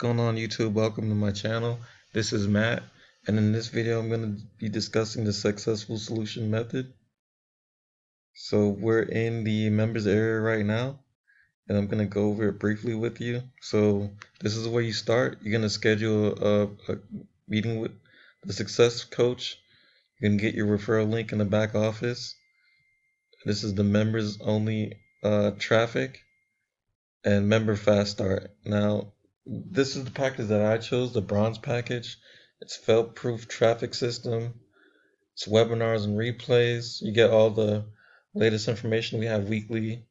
going on YouTube? Welcome to my channel. This is Matt, and in this video I'm going to be discussing the successful solution method. So we're in the members area right now, and I'm going to go over it briefly with you. So this is where you start. You're going to schedule a meeting with the success coach. You can get your referral link in the back office. This is the members only traffic and member fast start. Now, this is the package that I chose, the bronze package. It's fail-proof traffic system. It's webinars and replays. You get all the latest information. We have weekly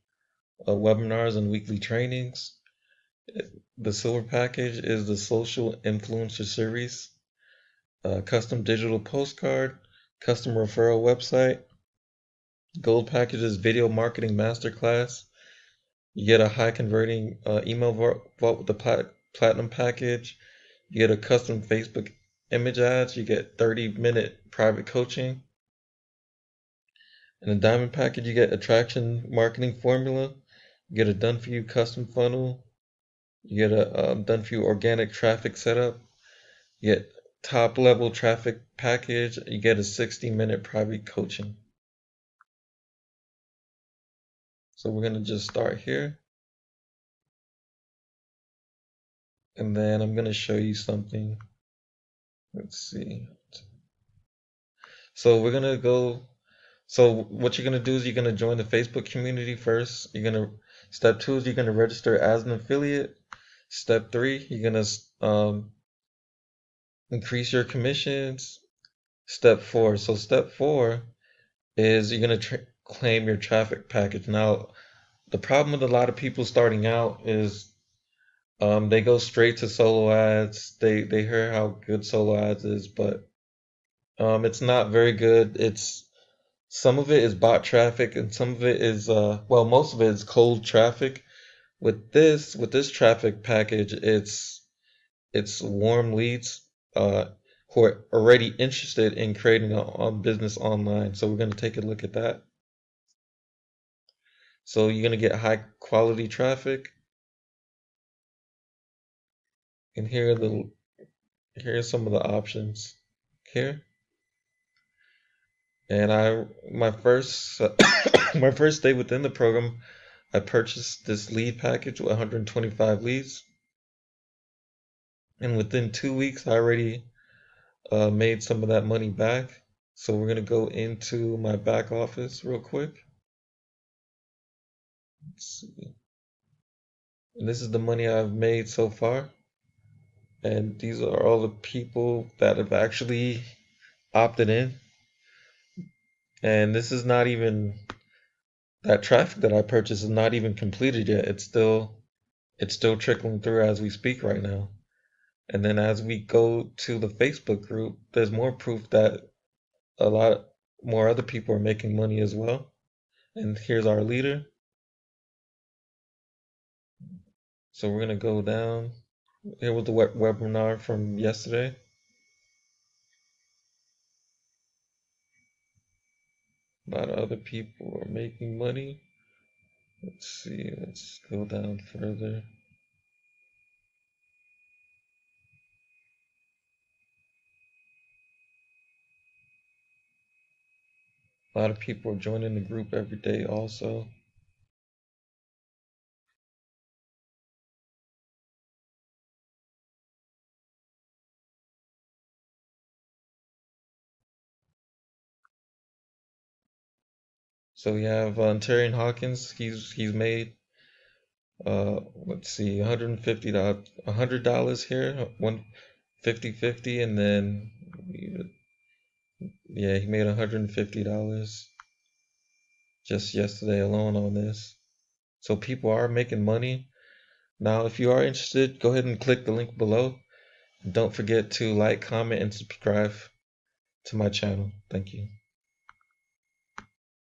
webinars and weekly trainings. The silver package is the social influencer series, custom digital postcard, custom referral website. Gold package is video marketing masterclass. You get a high converting email vault with the platinum package. You get a custom Facebook image ads. You get 30-minute private coaching. In the diamond package, you get attraction marketing formula. You get a done for you custom funnel. You get a done for you organic traffic setup. You get top level traffic package. You get a 60-minute private coaching. So we're going to just start here. And then I'm going to show you something. Let's see. So we're going to go. So what you're going to do is you're going to join the Facebook community first. Step 2 is you're going to register as an affiliate. Step 3, you're going to increase your commissions. Step 4. So step 4 is you're going to claim your traffic package. Now, the problem with a lot of people starting out is they go straight to solo ads. They hear how good solo ads is, but it's not very good. Some of it is bot traffic, and some of it is most of it is cold traffic. With this traffic package, it's warm leads who are already interested in creating a business online. So we're going to take a look at that. So you're going to get high quality traffic, and here are some of the options here. And my first my first day within the program, I purchased this lead package with 125 leads, and within 2 weeks I already made some of that money back. So we're gonna go into my back office real quick. Let's see. And this is the money I've made so far, and these are all the people that have actually opted in. And this is not even that traffic that I purchased is not even completed yet. It's still trickling through as we speak right now. And then as we go to the Facebook group, there's more proof that a lot more other people are making money as well. And here's our leader. So we're gonna go down. Here was the webinar from yesterday. A lot of other people are making money. Let's see, let's go down further. A lot of people are joining the group every day also. So we have Terry Hawkins. He's made let's see, $100 here, 150 and then yeah, he made $150 just yesterday alone on this. So people are making money. Now, if you are interested, go ahead and click the link below. Don't forget to like, comment, and subscribe to my channel. Thank you.